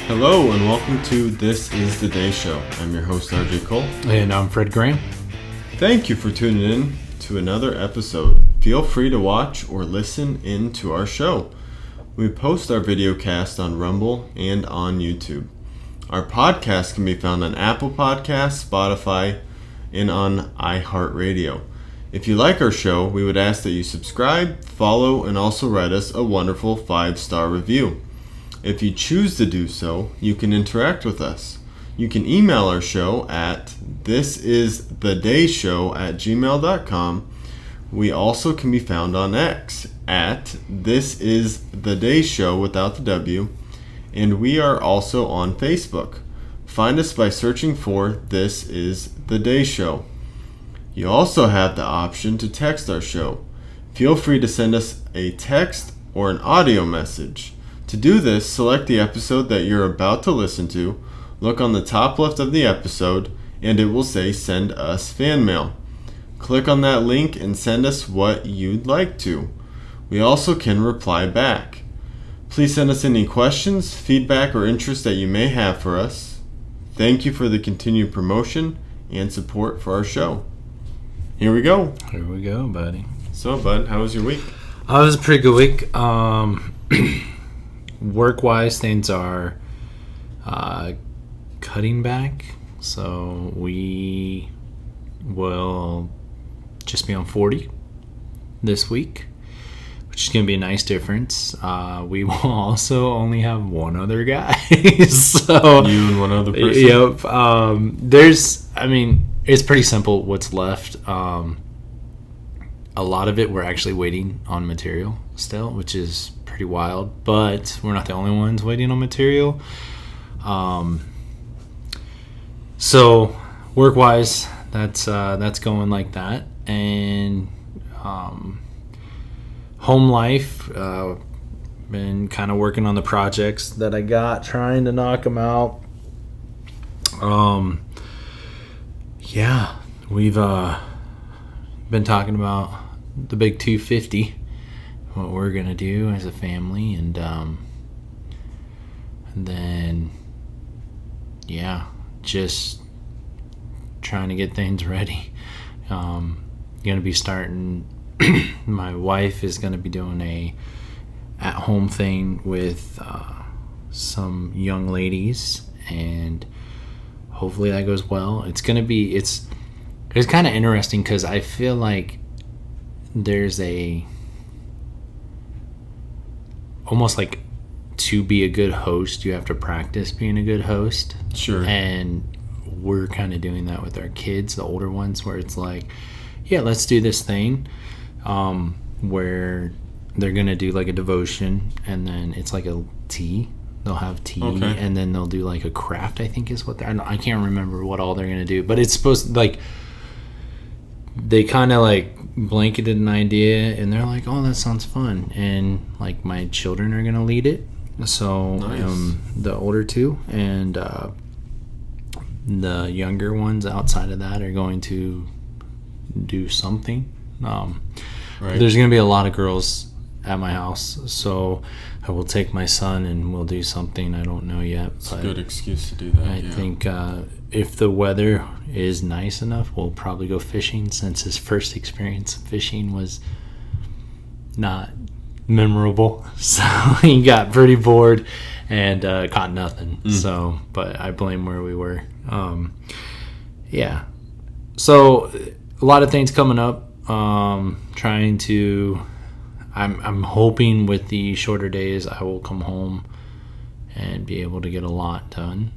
Hello and welcome to This is the Day Show. I'm your host RJ Cole. And I'm Fred Graham. Thank you for tuning in to another episode. Feel free to watch or listen in to our show. We post our video cast on Rumble and on YouTube. Our podcast can be found on Apple Podcasts, Spotify, and on iHeartRadio. If you like our show, we would ask that you subscribe, follow, and also write us a wonderful 5-star review. If you choose to do so, you can interact with us. You can email our show at thisisthedayshow@gmail.com. We also can be found on X at thisisthedayshow without the W, and we are also on Facebook. Find us by searching for This is the Day Show. You also have the option to text our show. Feel free to send us a text or an audio message. To do this, select the episode that you're about to listen to, look on the top left of the episode, and it will say Send Us Fan Mail. Click on that link and send us what you'd like to. We also can reply back. Please send us any questions, feedback, or interest that you may have for us. Thank you for the continued promotion and support for our show. Here we go. Here we go, buddy. So, bud, how was your week? It was a pretty good week. Work-wise, things are cutting back. So we will just be on 40 this week, which is going to be a nice difference. We will also only have one other guy. So you and one other person? Yep. It's pretty simple what's left. A lot of it we're actually waiting on material still, which is pretty wild, but we're not the only ones waiting on material. So work-wise, that's going like that. And home life, been kind of working on the projects that I got, trying to knock them out. We've been talking about the big 250, what we're gonna do as a family, and then just trying to get things ready. Gonna be starting. My wife is gonna be doing a at-home thing with some young ladies, and hopefully that goes well. It's kind of interesting because I feel like there's almost like, to be a good host, you have to practice being a good host. Sure. And we're kind of doing that with our kids, the older ones, where it's like, yeah, let's do this thing where they're going to do like a devotion, and then it's like a tea. They'll have tea, okay. And then they'll do like a craft, I think is what I can't remember what all they're going to do. But it's supposed to, like, they kind of like blanketed an idea, and they're like, oh, that sounds fun. And like my children are going to lead it. So nice. The older two and the younger ones outside of that are going to do something. Right. There's going to be a lot of girls at my house, so I will take my son and we'll do something. I don't know yet. It's a good excuse to do that. I think if the weather is nice enough, we'll probably go fishing, since his first experience fishing was not memorable. So he got pretty bored and caught nothing. So, but I blame where we were. So a lot of things coming up. I'm hoping with the shorter days I will come home and be able to get a lot done.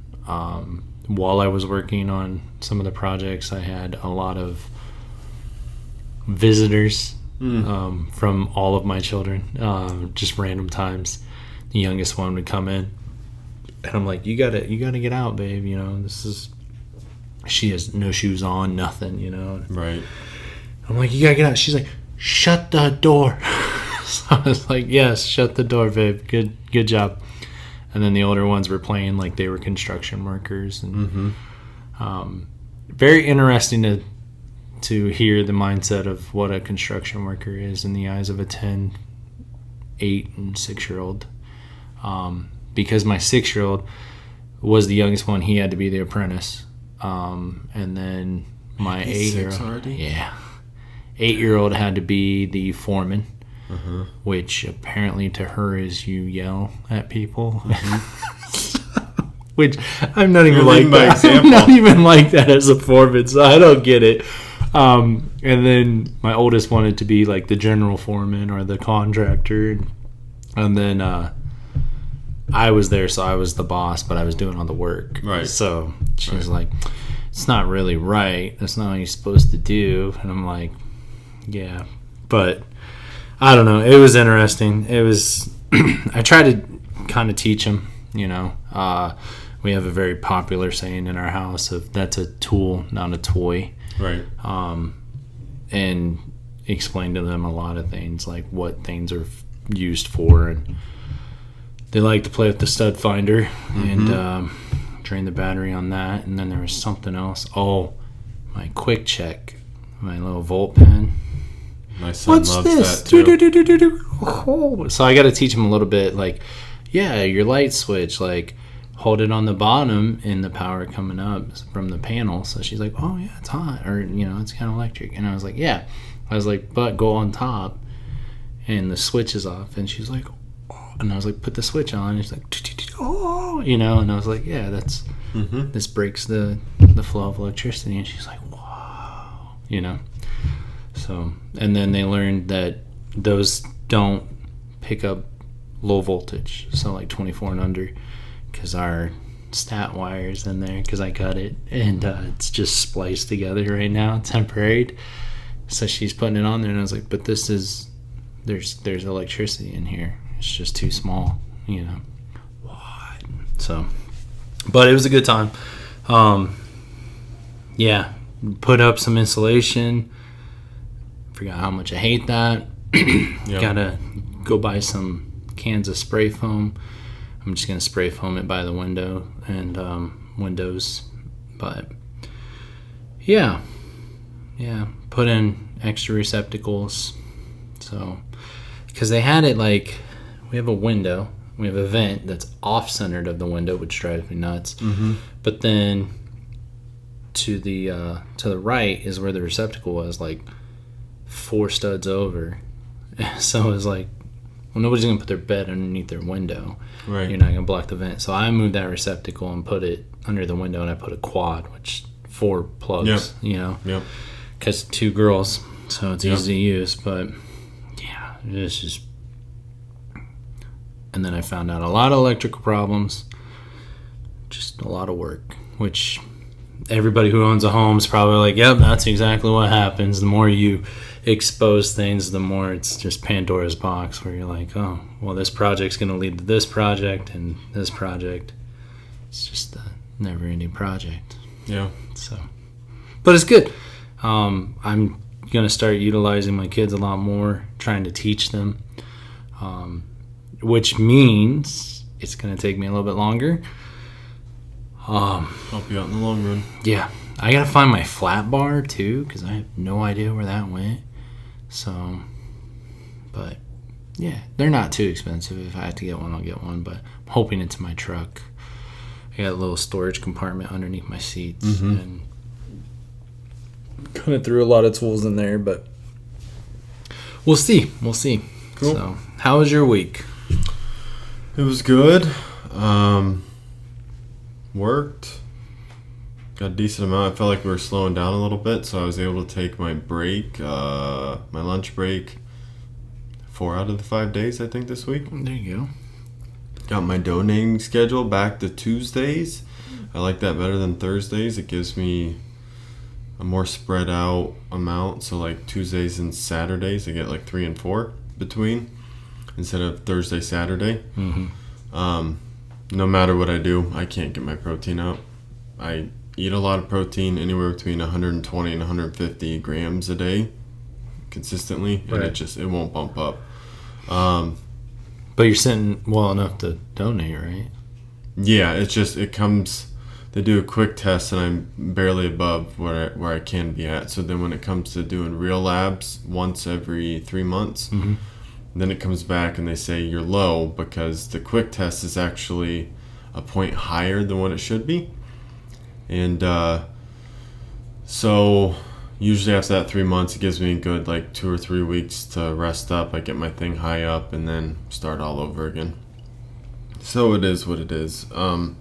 While I was working on some of the projects, I had a lot of visitors from all of my children, just random times. The youngest one would come in, and I'm like, you gotta get out, babe. She has no shoes on, nothing. Right. I'm like, you gotta get out. She's like, shut the door. So I was like, yes, shut the door, babe. Good job. And then the older ones were playing like they were construction workers, and very interesting to hear the mindset of what a construction worker is in the eyes of a 10, 8, and 6-year-old. Because my 6-year-old, was the youngest one. He had to be the apprentice. And then my 8-year-old, already? Yeah, 8-year-old had to be the foreman, which apparently to her is you yell at people. Which I'm not even like that. I'm not even like that as a foreman, so I don't get it. And then my oldest wanted to be like the general foreman or the contractor. And then I was there, so I was the boss, but I was doing all the work. Right. So she was like, it's not really right. That's not what you're supposed to do. And I'm like, yeah. But I don't know. It was interesting. It was, I tried to kind of teach him, you know. We have a very popular saying in our house of that's a tool, not a toy. Right. And explain to them a lot of things, like what things are used for. And they like to play with the stud finder and drain the battery on that. And then there was something else. Oh, my quick check, my little volt pen. My son loves that too. So I got to teach him a little bit, like, yeah, your light switch, like, hold it on the bottom and the power coming up from the panel. So she's like, oh yeah, it's hot, or you know, it's kind of electric. And I was like, yeah. I was like, but go on top and the switch is off. And she's like, oh. And I was like, put the switch on. And she's like, oh, you know. And I was like, yeah, that's this breaks the flow of electricity. And she's like, wow, you know. So, and then they learned that those don't pick up low voltage, so like 24 and under, because our stat wire's in there, because I cut it, and it's just spliced together right now, temporary. So she's putting it on there, and I was like, but this is, there's electricity in here. It's just too small, you know. What? So, but it was a good time. Yeah, put up some insulation. Forgot how much I hate that. Yep. Gotta go buy some cans of spray foam. I'm just gonna spray foam it by the window and windows. But yeah, put in extra receptacles. So, because they had it like, we have a window, we have a vent that's off-centered of the window, which drives me nuts. But then to the right is where the receptacle was, like 4 studs over. So it was like, well, nobody's gonna put their bed underneath their window. Right. You're not gonna block the vent. So I moved that receptacle and put it under the window, and I put a quad, which 4 plugs. You know. Yep. Because 2 girls, so it's easy to use. But yeah, it's just. And then I found out a lot of electrical problems. Just a lot of work, which everybody who owns a home is probably like, yep, that's exactly what happens. The more you expose things, the more it's just Pandora's box, where you're like, oh, well, this project's going to lead to this project and this project. It's just a never-ending project. Yeah. So, but it's good. I'm going to start utilizing my kids a lot more, trying to teach them, which means it's going to take me a little bit longer. Help you out in the long run. Yeah. I got to find my flat bar, too, because I have no idea where that went. So, but yeah, they're not too expensive. If I have to get one, I'll get one, but I'm hoping it's in my truck. I got a little storage compartment underneath my seats, and kind of threw a lot of tools in there, but we'll see. Cool. So, how was your week? It was good. Worked. Got a decent amount. I felt like we were slowing down a little bit, so I was able to take my break, my lunch break, 4 out of the 5 days, I think, this week. There you go. Got my donating schedule back to Tuesdays. I like that better than Thursdays. It gives me a more spread out amount. So like Tuesdays and Saturdays, I get like 3 and 4 between, instead of Thursday, Saturday. No matter what I do, I can't get my protein out. I eat a lot of protein, anywhere between 120 and 150 grams a day consistently, and it won't bump up. But you're sitting well enough to donate, right? Yeah, it comes, they do a quick test, and I'm barely above where I can be at. So then when it comes to doing real labs once every 3 months, then it comes back and they say you're low, because the quick test is actually a point higher than what it should be. And so usually after that 3 months, it gives me a good like 2 or 3 weeks to rest up. I get my thing high up and then start all over again. So it is what it is. All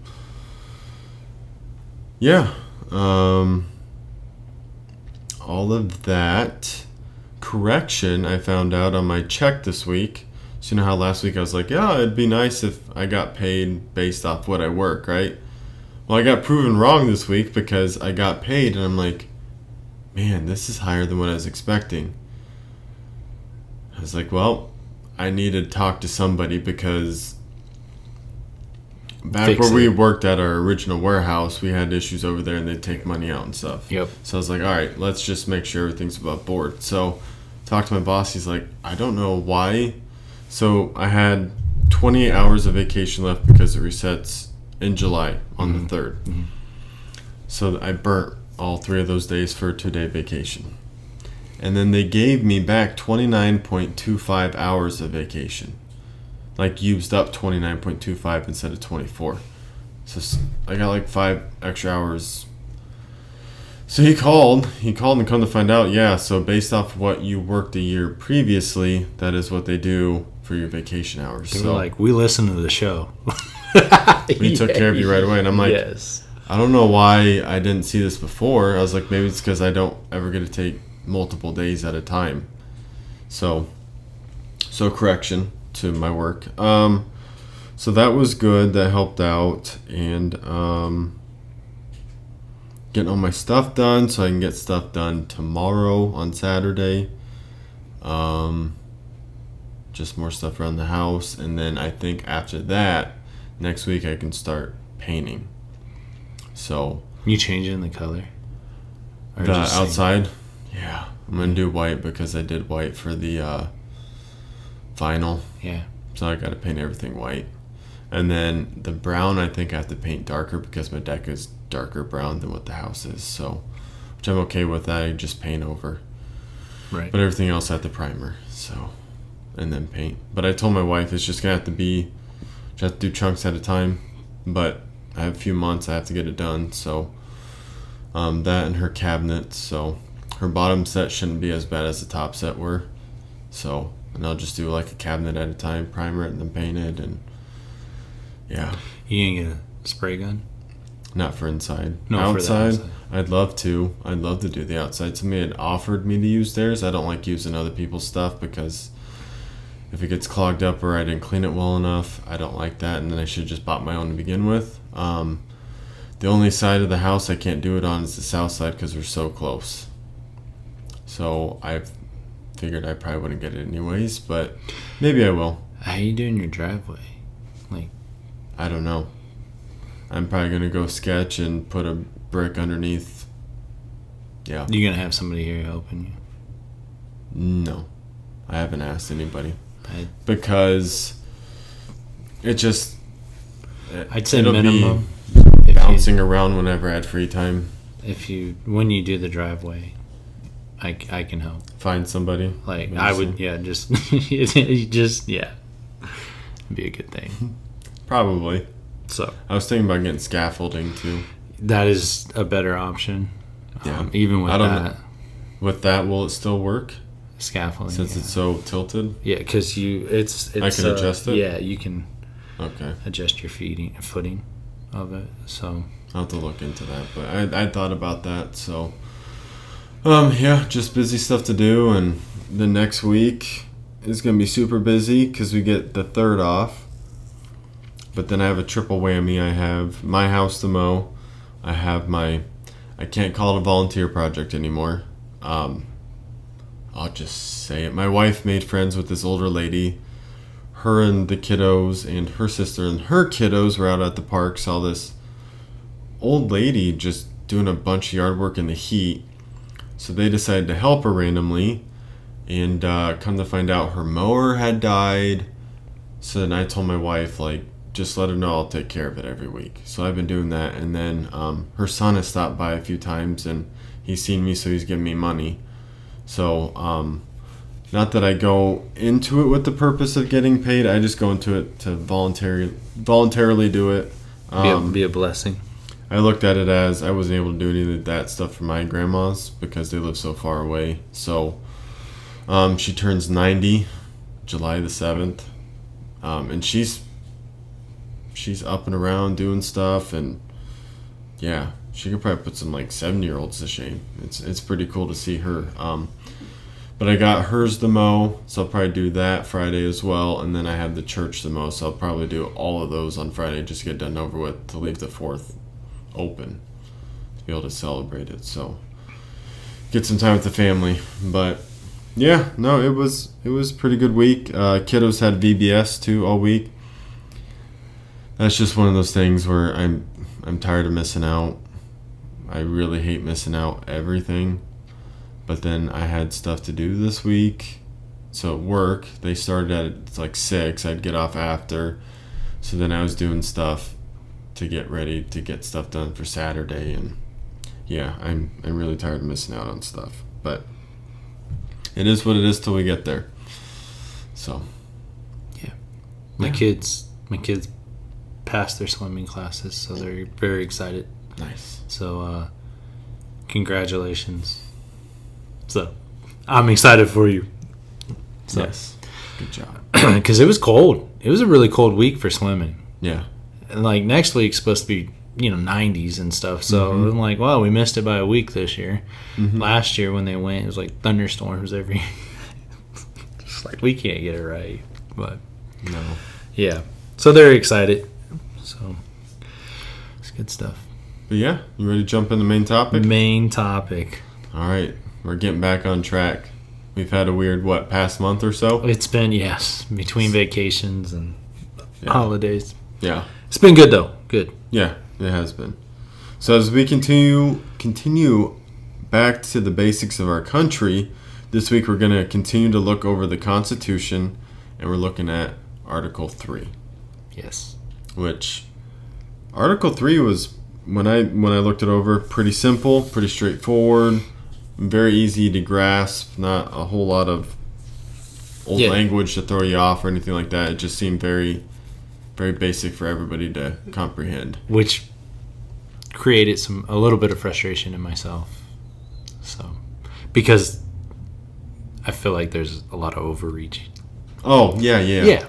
of that. Correction, I found out on my check this week. So you know how last week I was like, yeah, it'd be nice if I got paid based off what I work, right? Well, I got proven wrong this week because I got paid and I'm like, man, this is higher than what I was expecting. I was like, well, I need to talk to somebody because back where we worked at our original warehouse, we had issues over there and they'd take money out and stuff. Yep. So I was like, all right, let's just make sure everything's above board. So talked to my boss. He's like, I don't know why. So I had 28 hours of vacation left because it resets in July on the 3rd. Mm-hmm. So I burnt all 3 of those days for a 2-day vacation. And then they gave me back 29.25 hours of vacation. Like used up 29.25 instead of 24. So I got like 5 extra hours. So he called and come to find out, yeah, so based off what you worked a year previously, that is what they do for your vacation hours. They were like, we listen to the show. We took care of you right away. And I'm like, yes. I don't know why I didn't see this before. I was like, maybe it's because I don't ever get to take multiple days at a time. So correction to my work. So that was good. That helped out. And getting all my stuff done so I can get stuff done tomorrow on Saturday. Just more stuff around the house. And then I think after that, next week I can start painting. So you changing the color? Or the outside? Yeah. I'm going to do white because I did white for the vinyl. Yeah. So I got to paint everything white. And then the brown, I think I have to paint darker because my deck is darker brown than what the house is. So, which I'm okay with that. I just paint over. Right. But everything else I have to primer. So, and then paint. But I told my wife it's just going to have to be, just have to do chunks at a time. But I have a few months. I have to get it done. So, that and her cabinets. So, her bottom set shouldn't be as bad as the top set were. So, and I'll just do like a cabinet at a time, primer it, and then paint it. And yeah. You ain't get a spray gun? Not for inside. No, outside, for the outside. I'd love to. I'd love to do the outside. Somebody had offered me to use theirs. I don't like using other people's stuff because if it gets clogged up or I didn't clean it well enough, I don't like that. And then I should have just bought my own to begin with. The only side of the house I can't do it on is the south side because we're so close. So I've figured I probably wouldn't get it anyways, but maybe I will. How you doing your driveway? Like, I don't know. I'm probably going to go sketch and put a brick underneath. Yeah. You going to have somebody here helping you? No. I haven't asked anybody. Because it just... I'd say minimum. Be bouncing around whenever I had free time. When you do the driveway, I can help. Find somebody? Like, I would, yeah, just, yeah. It'd be a good thing. Probably. So I was thinking about getting scaffolding too. That is a better option. Yeah. Even with that. With that, will it still work? Scaffolding. Since it's so tilted? Yeah, because it's I can adjust it? Yeah, you can adjust your footing of it. So I'll have to look into that. But I thought about that. So, just busy stuff to do. And the next week is going to be super busy because we get the 3rd off. But then I have a triple whammy. I have my house to mow. I have I can't call it a volunteer project anymore. I'll just say it. My wife made friends with this older lady. Her and the kiddos and her sister and her kiddos were out at the park. Saw this old lady just doing a bunch of yard work in the heat. So they decided to help her randomly. And come to find out her mower had died. So then I told my wife, just let her know I'll take care of it every week. So I've been doing that. And then her son has stopped by a few times and he's seen me, so he's giving me money. So not that I go into it with the purpose of getting paid. I just go into it to voluntarily do it. Be a blessing. I looked at it as I wasn't able to do any of that stuff for my grandmas because they live so far away. So she turns 90 July the 7th. And she's up and around doing stuff, and yeah, she could probably put some like 7-year-olds to shame. It's pretty cool to see her. But I got hers to mow, so I'll probably do that Friday as well, and then I have the church to mow, so I'll probably do all of those on Friday, just get done over with to leave the 4th open to be able to celebrate it. So get some time with the family. But yeah, no, it was a pretty good week. Kiddos had VBS too all week. That's just one of those things where I'm tired of missing out. I really hate missing out everything. But then I had stuff to do this week. So at work, they started at like 6. I'd get off after. So then I was doing stuff to get ready to get stuff done for Saturday. And yeah, I'm really tired of missing out on stuff. But it is what it is till we get there. So yeah. My kids passed their swimming classes, so they're very excited. Nice. So congratulations. So I'm excited for you. So. Yes. Good job. Because it was cold. It was a really cold week for swimming. Yeah. And like next week's supposed to be 90s and stuff. So I'm like, well, we missed it by a week this year. Last year when they went, it was like thunderstorms every. Just like we can't get it right, but no. Yeah. So they're excited. So it's good stuff. But yeah, you ready to jump in the main topic? Main topic. All right. We're getting back on track. We've had a weird, past month or so? It's been, yes, between vacations and holidays. Yeah. It's been good, though. Good. Yeah, it has been. So as we continue back to the basics of our country, this week we're going to continue to look over the Constitution, and we're looking at Article 3. Yes. Which, Article 3 was, when I looked it over, pretty simple, pretty straightforward, very easy to grasp, not a whole lot of old language to throw you off or anything like that. It just seemed very, very basic for everybody to comprehend. Which created a little bit of frustration in myself. So, because I feel like there's a lot of overreach. Oh, yeah.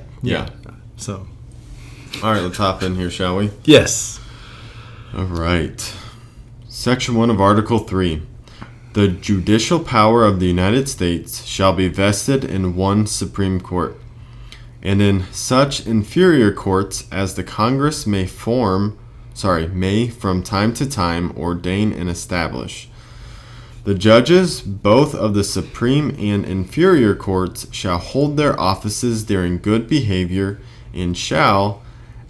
So. All right, let's hop in here, shall we? Yes. All right. Section 1 of Article 3. The judicial power of the United States shall be vested in one Supreme Court, and in such inferior courts as the Congress may from time to time ordain and establish. The judges, both of the Supreme and inferior courts, shall hold their offices during good behavior, and shall,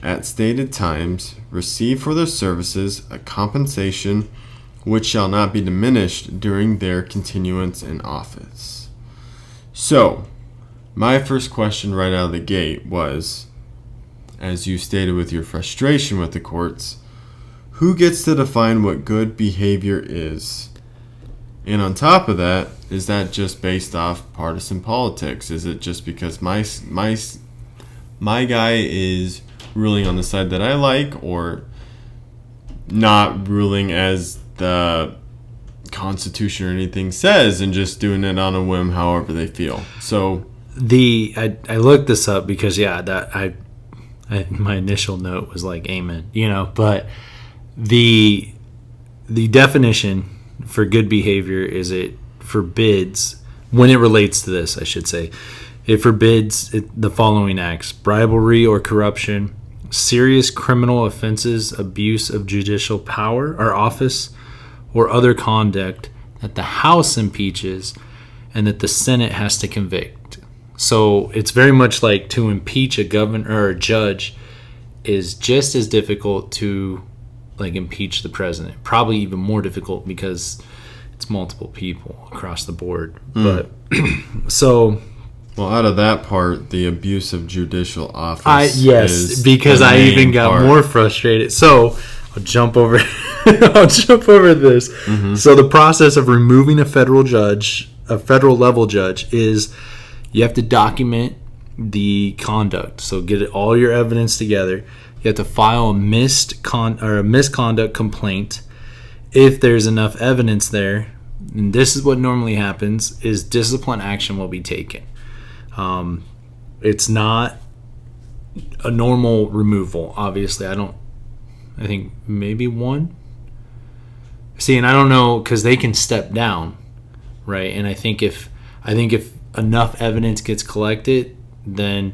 at stated times, receive for their services a compensation which shall not be diminished during their continuance in office. So, my first question right out of the gate was, as you stated with your frustration with the courts, who gets to define what good behavior is? And on top of that, is that just based off partisan politics? Is it just because my guy is ruling on the side that I like, or not ruling as the Constitution or anything says and just doing it on a whim however they feel? So I looked this up because my initial note was like amen, but the definition for good behavior is it forbids, when it relates to this, I should say, it forbids the following acts: bribery or corruption, serious criminal offenses, abuse of judicial power or office, or other conduct that the House impeaches and that the Senate has to convict. So it's very much like to impeach a governor or a judge is just as difficult to like impeach the president. Probably even more difficult because it's multiple people across the board. But so... Well, out of that part, the abuse of judicial office. Yes, because I even got more frustrated. So I'll jump over. This. Mm-hmm. So the process of removing a federal level judge, is you have to document the conduct. So get all your evidence together. You You have to file a misconduct complaint if there's enough evidence there. And this is what normally happens: is discipline action will be taken. It's not a normal removal. Obviously, I think maybe one. See, and I don't know, because they can step down, right? And I think if enough evidence gets collected, then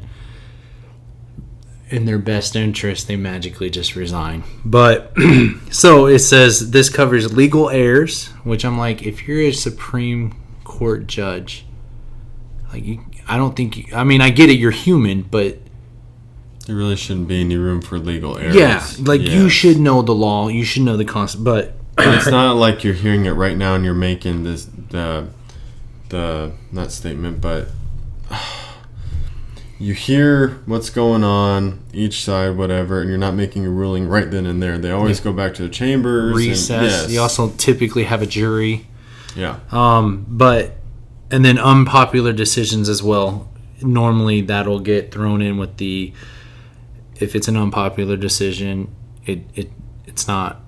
in their best interest, they magically just resign. But so it says this covers legal errors, which I'm like, if you're a Supreme Court judge, like I don't think I get it, you're human, but there really shouldn't be any room for legal errors. Yeah, you should know the law, you should know the concept, but it's not like you're hearing it right now and you're making this the not statement, but you hear what's going on each side, whatever, and you're not making a ruling right then and there. They always go back to the chambers. Recess. You also typically have a jury. Yeah. And then unpopular decisions as well. Normally that'll get thrown in with if it's an unpopular decision, it's not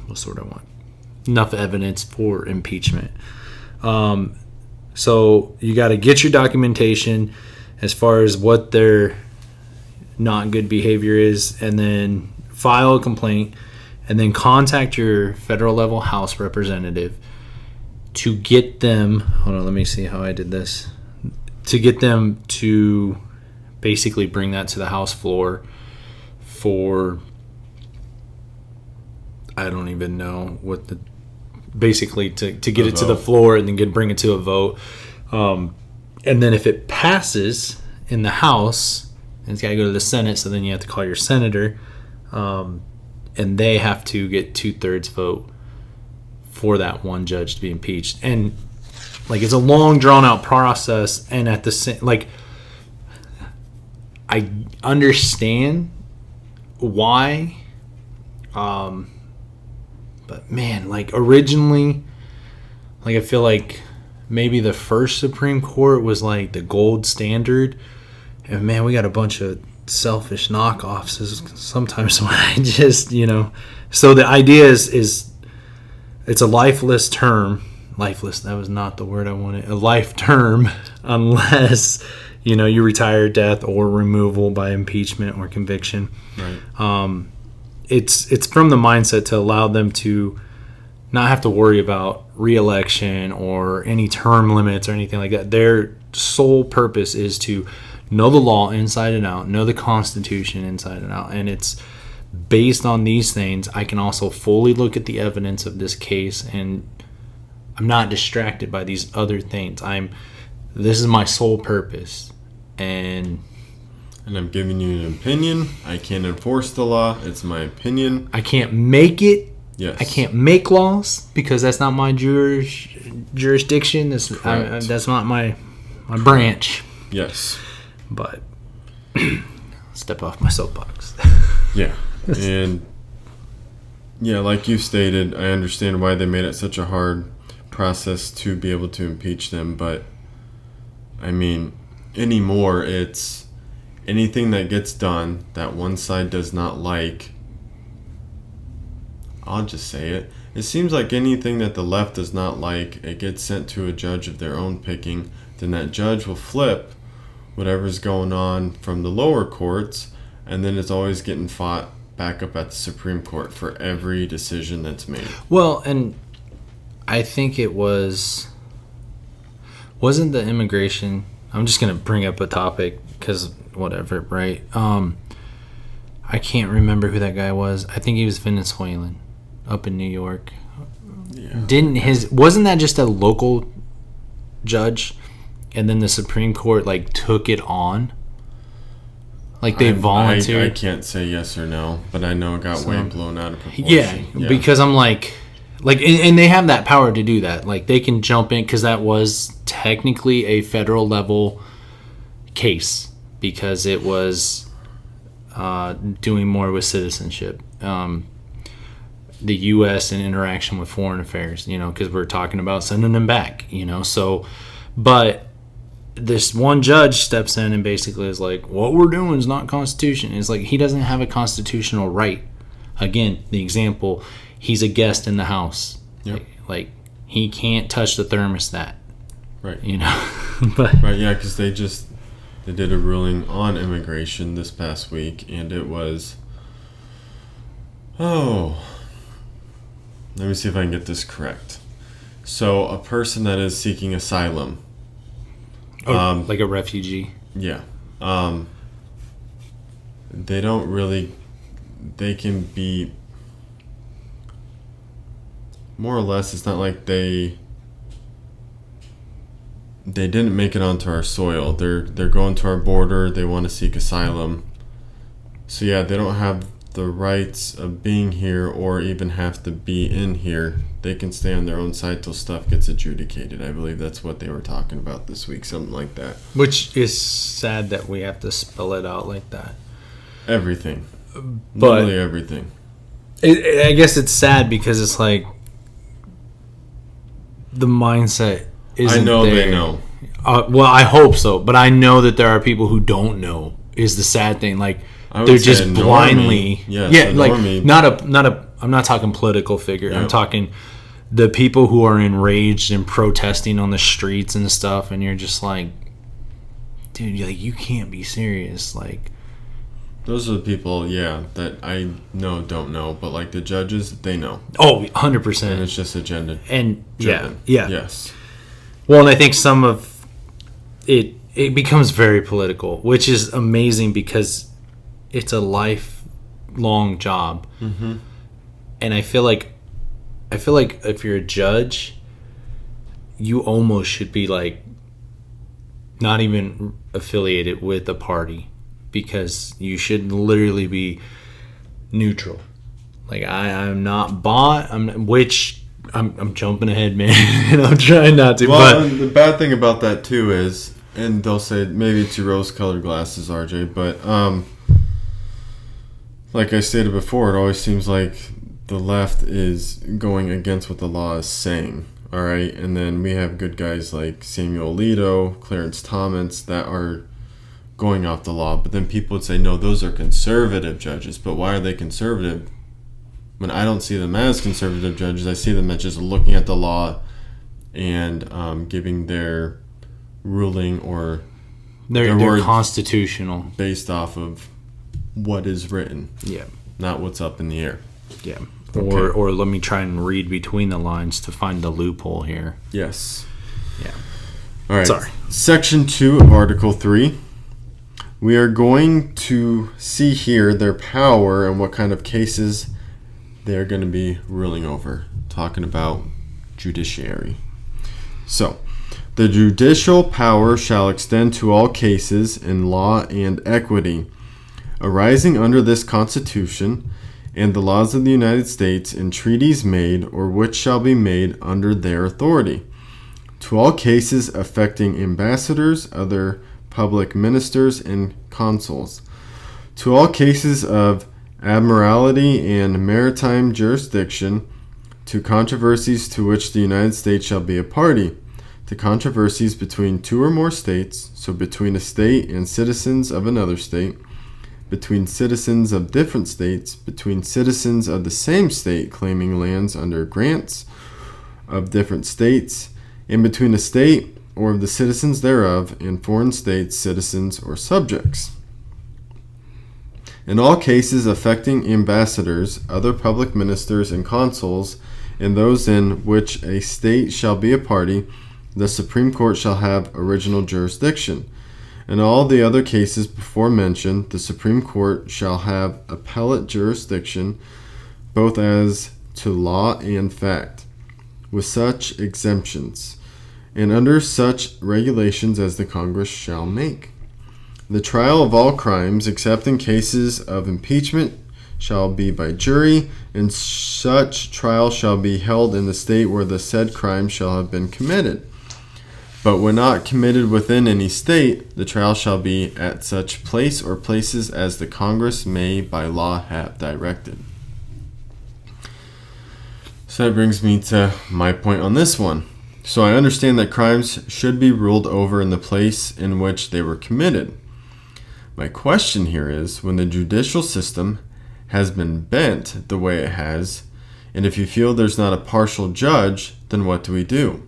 what's the word I want? Enough evidence for impeachment. So you got to get your documentation as far as what their not good behavior is, and then file a complaint, and then contact your federal level House representative to get them, hold on, let me see how I did this, to get them to basically bring that to the House floor for, I don't even know what basically to get it to the floor and then bring it to a vote. And then if it passes in the House, it's got to go to the Senate, so then you have to call your senator, and they have to get 2/3 vote for that one judge to be impeached. And it's a long drawn out process, and at the same, I understand why, but man, originally, I feel like maybe the first Supreme Court was the gold standard, and man, we got a bunch of selfish knockoffs sometimes when I just, so the idea is it's a lifeless term. Lifeless, that was not the word I wanted. A life term, unless you retire, death, or removal by impeachment or conviction. Right. It's from the mindset to allow them to not have to worry about re-election or any term limits or anything like that. Their sole purpose is to know the law inside and out, know the Constitution inside and out, and it's based on these things. I can also fully look at the evidence of this case, and I'm not distracted by these other things. This is my sole purpose, and I'm giving you an opinion. I can't enforce the law. It's my opinion. I can't make it. Yes. I can't make laws because that's not my jurisdiction. That's not my branch. Yes. But step off my soapbox. Yeah. And yeah, like you stated, I understand why they made it such a hard process to be able to impeach them. But anymore, it's anything that gets done that one side does not like, I'll just say it. It seems like anything that the left does not like, it gets sent to a judge of their own picking. Then that judge will flip whatever's going on from the lower courts, and then it's always getting fought back up at the Supreme Court for every decision that's made. Well, and I think it wasn't the immigration. I'm just going to bring up a topic because whatever, right? I can't remember who that guy was. I think he was Venezuelan up in New York. Yeah. Wasn't that just a local judge, and then the Supreme Court took it on? They volunteered. I can't say yes or no, but I know it got way blown out of proportion. Yeah, because I'm and they have that power to do that. They can jump in because that was technically a federal level case because it was doing more with citizenship. The U.S. and interaction with foreign affairs, because we're talking about sending them back, so, but this one judge steps in and basically is like, what we're doing is not constitution. It's like he doesn't have a constitutional right. Again, the example, he's a guest in the house. Yep. Like he can't touch the thermostat. Right. You know. But right, yeah, because they did a ruling on immigration this past week, and it was, let me see if I can get this correct. So a person that is seeking asylum, like a refugee. yeah, they don't really, they can be, more or less, it's not like they didn't make it onto our soil. They're going to our border. They want to seek asylum. So yeah, they don't have the rights of being here or even have to be in here. They can stay on their own side till stuff gets adjudicated. I believe that's what they were talking about this week, something like that. Which is sad that we have to spell it out like that. Everything. But literally everything. I guess it's sad because it's like the mindset isn't I know there. they know. Well, I hope so, but I know that there are people who don't know. Is the sad thing? Like they're just blindly, normie. I'm not talking political figure. Yep. I'm talking the people who are enraged and protesting on the streets and stuff, and you're just like, dude, like you can't be serious. Like those are the people, that I know don't know, but like the judges, they know. Oh, 100%. And it's just agenda and driven. Yeah. Yes. Well, and I think some of it becomes very political, which is amazing because it's a lifelong job. Mm-hmm. And I feel like if you're a judge, you almost should be like not even affiliated with a party because you should literally be neutral. Like I'm not bought. I'm jumping ahead, man, and I'm trying not to. Well, but the bad thing about that too is, and they'll say maybe it's your rose-colored glasses, RJ, but like I stated before, it always seems like the left is going against what the law is saying. All right, and then we have good guys like Samuel Alito, Clarence Thomas that are going off the law, but then people would say, no, those are conservative judges. But why are they conservative? When I don't see them as conservative judges, I see them as just looking at the law and giving their ruling or they're constitutional based off of what is written. Yeah. Not what's up in the air. Yeah. Okay. Or let me try and read between the lines to find the loophole here. Yes. Yeah. All right. Sorry. Section 2 of Article 3. We are going to see here their power and what kind of cases they're going to be ruling over. Talking about judiciary. So, the judicial power shall extend to all cases in law and equity arising under this Constitution and the laws of the United States and treaties made or which shall be made under their authority. To all cases affecting ambassadors, other public ministers, and consuls. To all cases of admiralty and maritime jurisdiction, to controversies to which the United States shall be a party, to controversies between two or more states, so between a state and citizens of another state, between citizens of different states, between citizens of the same state claiming lands under grants of different states, and between a state or of the citizens thereof and foreign states, citizens, or subjects. In all cases affecting ambassadors, other public ministers, and consuls, and those in which a state shall be a party, the Supreme Court shall have original jurisdiction. In all the other cases before mentioned, the Supreme Court shall have appellate jurisdiction, both as to law and fact, with such exemptions, and under such regulations as the Congress shall make. The trial of all crimes, except in cases of impeachment, shall be by jury, and such trial shall be held in the state where the said crime shall have been committed. But when not committed within any state, the trial shall be at such place or places as the Congress may by law have directed. So that brings me to my point on this one. So I understand that crimes should be ruled over in the place in which they were committed. My question here is, when the judicial system has been bent the way it has, and if you feel there's not a partial judge, then what do we do?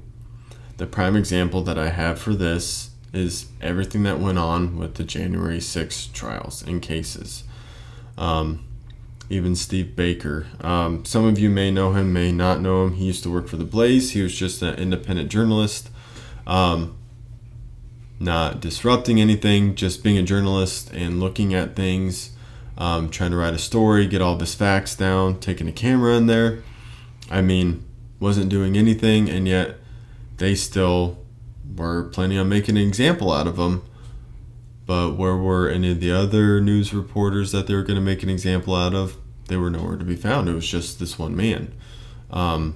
The prime example that I have for this is everything that went on with the January 6th trials and cases. Even Steve Baker. Some of you may know him, may not know him. He used to work for The Blaze. He was just an independent journalist. Not disrupting anything, just being a journalist and looking at things, trying to write a story, get all of his facts down, taking a camera in there. I mean, wasn't doing anything, and yet they still were planning on making an example out of him. But where were any of the other news reporters that they were going to make an example out of? They were nowhere to be found. It was just this one man. And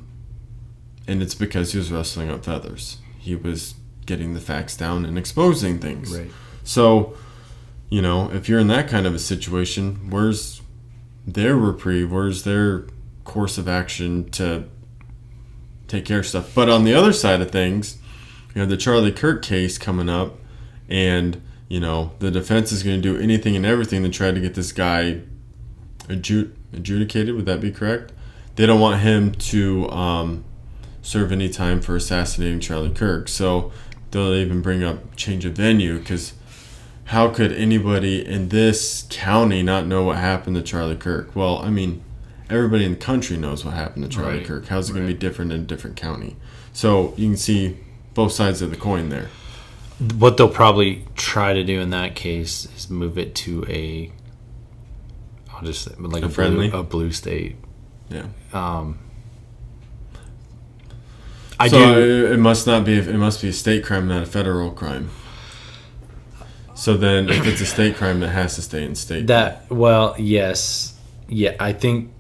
it's because he was wrestling up feathers. He was getting the facts down and exposing things. Right. So, if you're in that kind of a situation, where's their reprieve? Where's their course of action to take care of stuff? But on the other side of things, the Charlie Kirk case coming up, and the defense is going to do anything and everything to try to get this guy adjudicated. Would that be correct? They don't want him to serve any time for assassinating Charlie Kirk. So they'll even bring up change of venue, because how could anybody in this county not know what happened to Charlie Kirk? Well, I mean, everybody in the country knows what happened to Charlie Kirk. How's it going to be different in a different county? So you can see both sides of the coin there. What they'll probably try to do in that case is move it to a blue state. Yeah. It must be a state crime, not a federal crime. So then, if it's a state crime, it has to stay in state. Yes, yeah. I think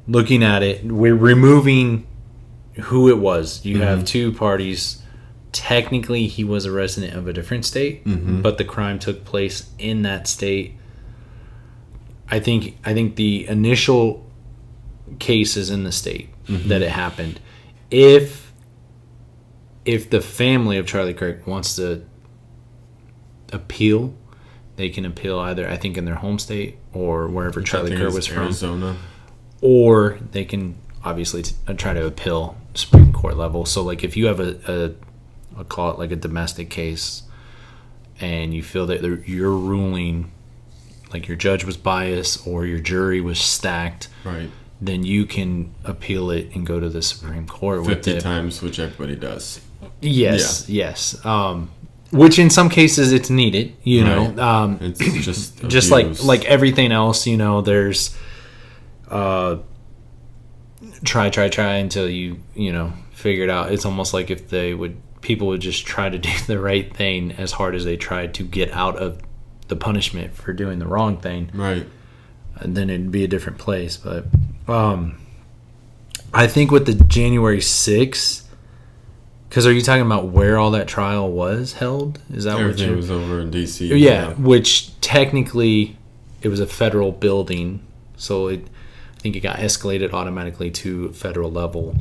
looking at it, we're removing who it was. You have two parties. Technically, he was a resident of a different state, but the crime took place in that state. I think the initial case is in the state that it happened. If the family of Charlie Kirk wants to appeal, they can appeal either, I think, in their home state or wherever Charlie Kirk was from, Arizona, or they can obviously try to appeal Supreme Court level. So, like, if you have I'll call it like a domestic case, and you feel that your ruling, like your judge was biased or your jury was stacked, right, then you can appeal it and go to the Supreme Court 50 times, which everybody does. Yes. Which in some cases it's needed, know. It's just like everything else, there's try until you figure it out. It's almost like if people would just try to do the right thing as hard as they tried to get out of the punishment for doing the wrong thing. Right. And then it'd be a different place. But I think with the January 6th, because are you talking about where all that trial was held? Is that everything was over in D.C.? Yeah, which technically it was a federal building, so I think it got escalated automatically to federal level.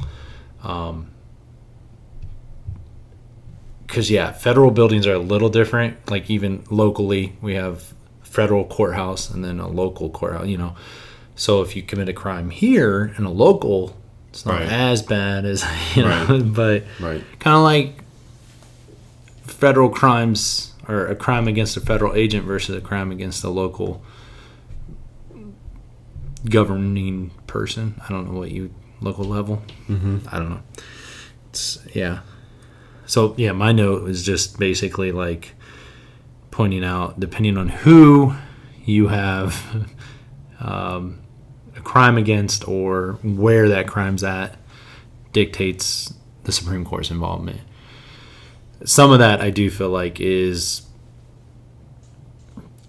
Because, federal buildings are a little different. Like, even locally, we have federal courthouse and then a local courthouse, So if you commit a crime here in a local, it's not as bad as, but kind of like federal crimes, or a crime against a federal agent versus a crime against a local governing person. I don't know local level. I don't know. So, my note was just basically like pointing out, depending on who you have a crime against or where that crime's at, dictates the Supreme Court's involvement. Some of that I do feel like is,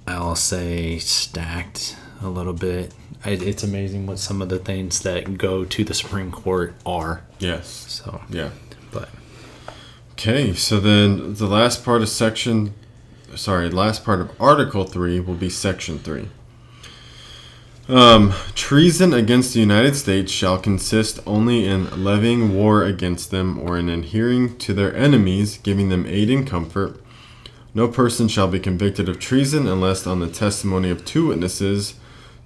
I'll say, stacked a little bit. It's amazing what some of the things that go to the Supreme Court are. Yes. So, but... Okay, so then the last part of Article 3 will be Section 3. Treason against the United States shall consist only in levying war against them or in adhering to their enemies, giving them aid and comfort. No person shall be convicted of treason unless on the testimony of 2 witnesses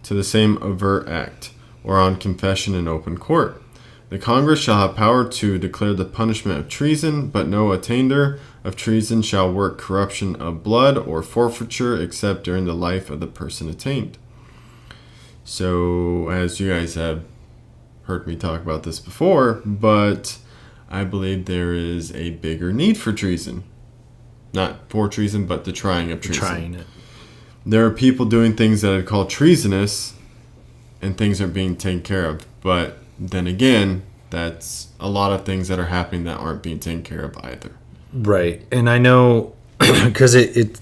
to the same overt act, or on confession in open court. The Congress shall have power to declare the punishment of treason, but no attainder of treason shall work corruption of blood or forfeiture except during the life of the person attainted. So, as you guys have heard me talk about this before, but I believe there is a bigger need for treason. Not for treason, but the trying of treason. Trying it. There are people doing things that are called treasonous, and things are being taken care of. But then again, that's a lot of things that are happening that aren't being taken care of either. Right. And I know, because it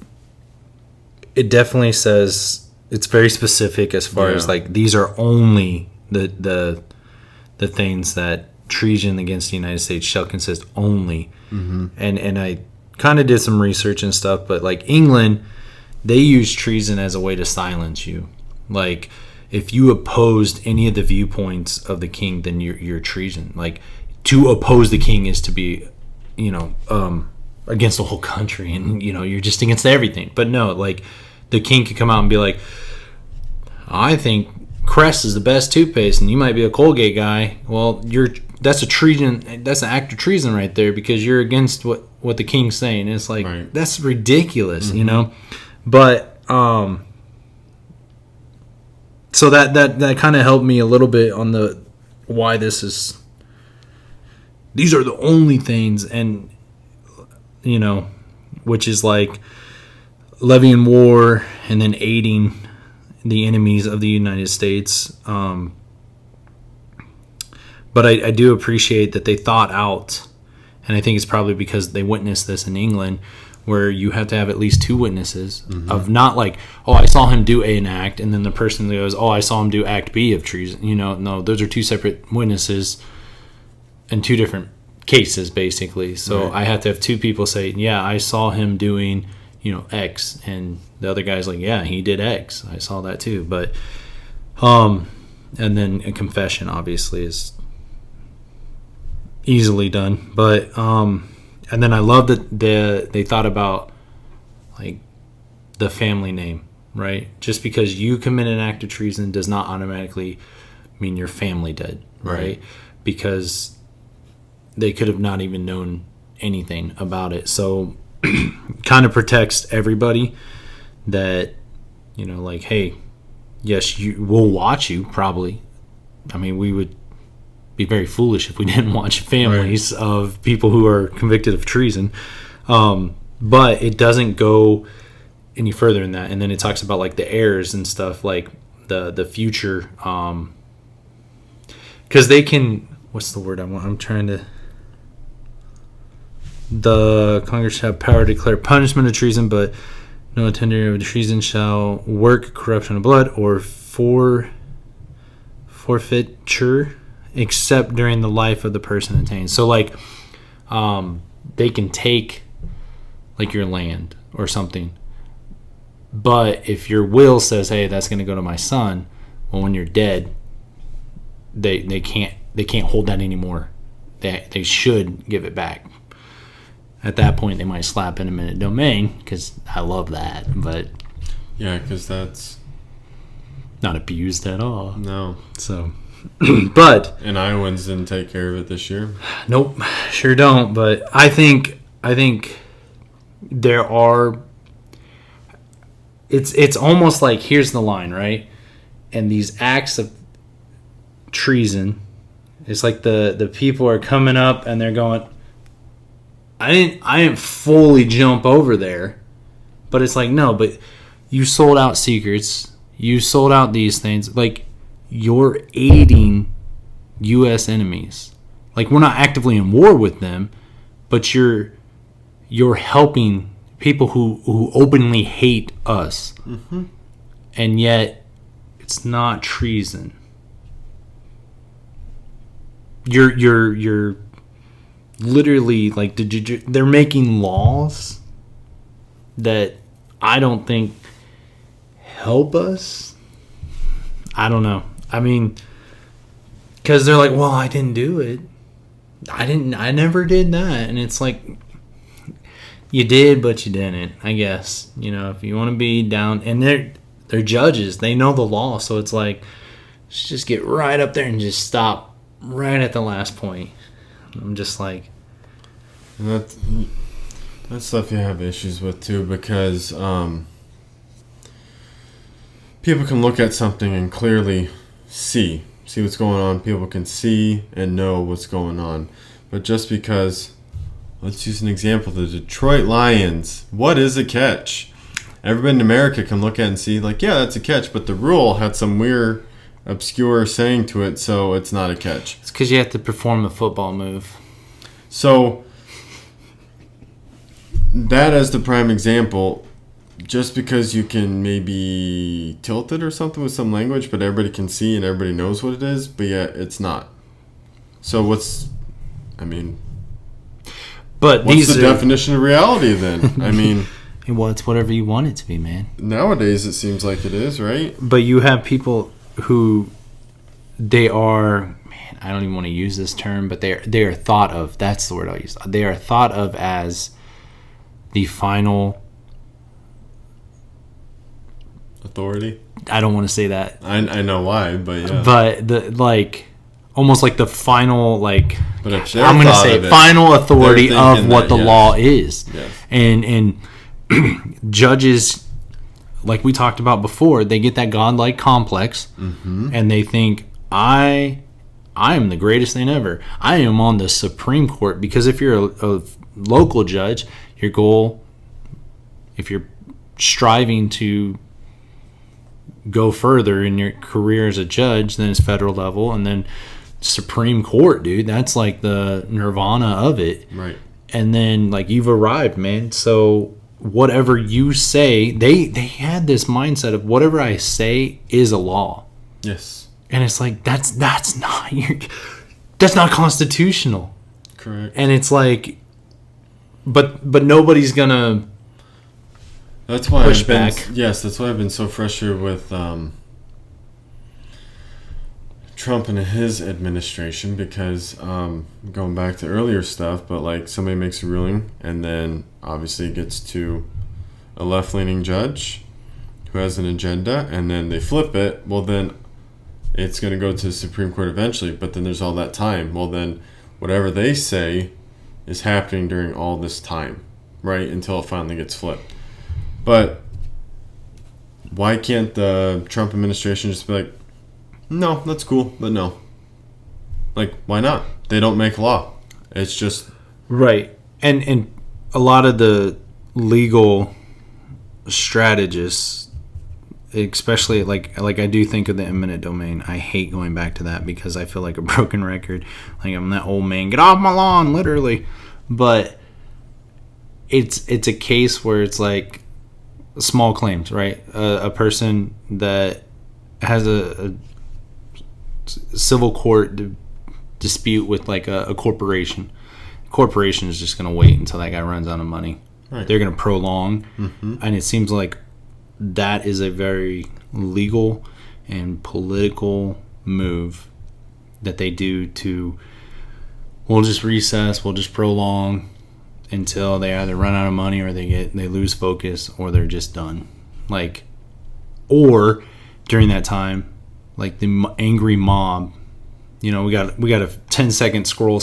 definitely says... It's very specific as far as like these are only the things that treason against the United States shall consist only. Mm-hmm. And I kind of did some research and stuff, but like England, they use treason as a way to silence you. Like if you opposed any of the viewpoints of the king, then you're treason. Like to oppose the king is to be, against the whole country, and you're just against everything. But no, like. The king could come out and be like, I think Crest is the best toothpaste, and you might be a Colgate guy. Well, that's a treason. That's an act of treason right there because you're against what the king's saying. It's like right. That's ridiculous, mm-hmm. But so that kind of helped me a little bit on the why this is. These are the only things, and which is like. Levying war and then aiding the enemies of the United States. But I do appreciate that they thought out, and I think it's probably because they witnessed this in England, where you have to have at least 2 witnesses mm-hmm. of not like, oh, I saw him do an act, and then the person that goes, oh, I saw him do act B of treason. No, those are 2 separate witnesses in 2 different cases, basically. So right. I have to have 2 people say, yeah, I saw him doing... X, and the other guy's like, yeah, he did X. I saw that too. But and then a confession obviously is easily done. But and then I love that they thought about like the family name, right? Just because you commit an act of treason does not automatically mean your family did, right? Because they could have not even known anything about it. So kind of protects everybody that, like, hey, yes, we'll watch you probably. I mean, we would be very foolish if we didn't watch families right. of people who are convicted of treason. But it doesn't go any further than that. And then it talks about like the heirs and stuff, like the future, because they can, what's the word I'm trying to... The Congress shall have power to declare punishment of treason, but no attender of treason shall work corruption of blood or forfeiture except during the life of the person attainted. So, like, they can take, like, your land or something. But if your will says, hey, that's going to go to my son, well, when you're dead, they can't hold that anymore. They should give it back. At that point, they might slap in eminent domain, because I love that, but... Yeah, because that's... not abused at all. No. So, but... And Iowans didn't take care of it this year. Nope, sure don't, but I think there are... It's almost like, here's the line, right? And these acts of treason, it's like the people are coming up and they're going... I didn't fully jump over there, but it's like, no, but you sold out secrets, you sold out these things, like you're aiding U.S. enemies. Like we're not actively in war with them, but you're helping people who openly hate us, mm-hmm. and yet it's not treason. You're literally, like, they're making laws that I don't think help us. I don't know. I mean, because they're like, well, I didn't do it. I never did that. And it's like, you did, but you didn't, I guess. You know, if you want to be down, and they're judges, they know the law, so it's like, just get right up there and just stop right at the last point. I'm just like, and that's stuff you have issues with too, because people can look at something and clearly see what's going on. People can see and know what's going on, but just because, let's use an example, the Detroit Lions, what is a catch? Everybody in America can look at it and see, like, yeah, that's a catch, but the rule had some weird, obscure saying to it, so it's not a catch. It's because you have to perform a football move. So, that as the prime example, just because you can maybe tilt it or something with some language, but everybody can see and everybody knows what it is, but yet it's not. So But what's the definition of reality then? I mean, well, it's whatever you want it to be, man. Nowadays it seems like it is, right? But you have people who they are, man, I don't even want to use this term, but they are thought of. That's the word I'll use. They are thought of as the final authority. I don't want to say that. I know why, but yeah. But almost like the final, like, but if I'm going to say final authority of what the law is. Yes. And judges, like we talked about before, they get that godlike complex, and they think, I am the greatest thing ever. I am on the Supreme Court, because if you're a local judge, your goal, if you're striving to go further in your career as a judge, then it's federal level, and then Supreme Court, dude. That's like the nirvana of it. Right. And then, like, you've arrived, man. So whatever you say, they had this mindset of whatever I say is a law. Yes. And it's like, that's not constitutional. Correct. And it's like, but nobody's gonna That's why push I've been, back. Yes, that's why I've been so frustrated with Trump and his administration, because going back to earlier stuff, but like somebody makes a ruling and then obviously it gets to a left-leaning judge who has an agenda, and then they flip it. Well, then it's going to go to the Supreme Court eventually, but then there's all that time. Well, then whatever they say is happening during all this time, right, until it finally gets flipped. But why can't the Trump administration just be like, no, that's cool, but no. Like, why not? They don't make law. It's just... Right. And a lot of the legal strategists, especially like I do think of the eminent domain. I hate going back to that because I feel like a broken record. Like, I'm that old man, get off my lawn, literally. But it's a case where it's like small claims, right? A person that has a civil court dispute with like a corporation. Corporation is just going to wait until that guy runs out of money. Right. They're going to prolong, and it seems like that is a very legal and political move that they do to, we'll just recess, we'll just prolong until they either run out of money or they lose focus or they're just done. Like, or during that time, like the angry mob, you know, we got a 10-second scroll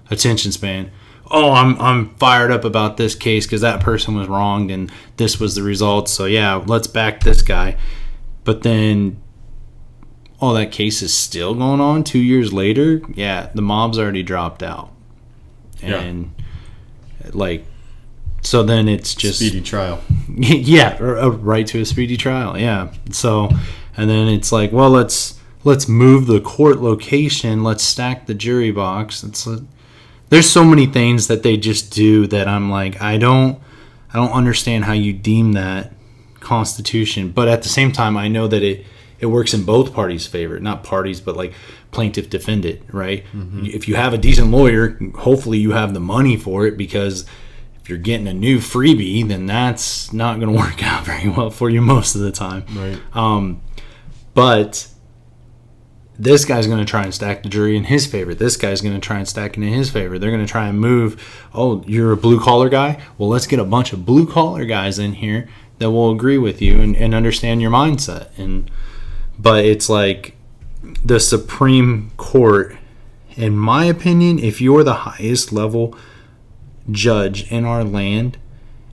attention span. Oh, I'm fired up about this case because that person was wronged and this was the result. So yeah, let's back this guy. But then, oh, that case is still going on 2 years later. Yeah, the mob's already dropped out, and like, so then it's just speedy trial. Yeah, right to a speedy trial. Yeah. So, and then it's like, well, let's move the court location. Let's stack the jury box. There's so many things that they just do that I'm like, I don't understand how you deem that constitution. But at the same time, I know that it works in both parties' favor. Not parties, but like plaintiff defendant, right? Mm-hmm. If you have a decent lawyer, hopefully you have the money for it, because if you're getting a new freebie, then that's not going to work out very well for you most of the time. Right. But this guy's going to try and stack the jury in his favor. This guy's going to try and stack it in his favor. They're going to try and move, oh, you're a blue-collar guy? Well, let's get a bunch of blue-collar guys in here that will agree with you and understand your mindset. But it's like the Supreme Court, in my opinion, if you're the highest level judge in our land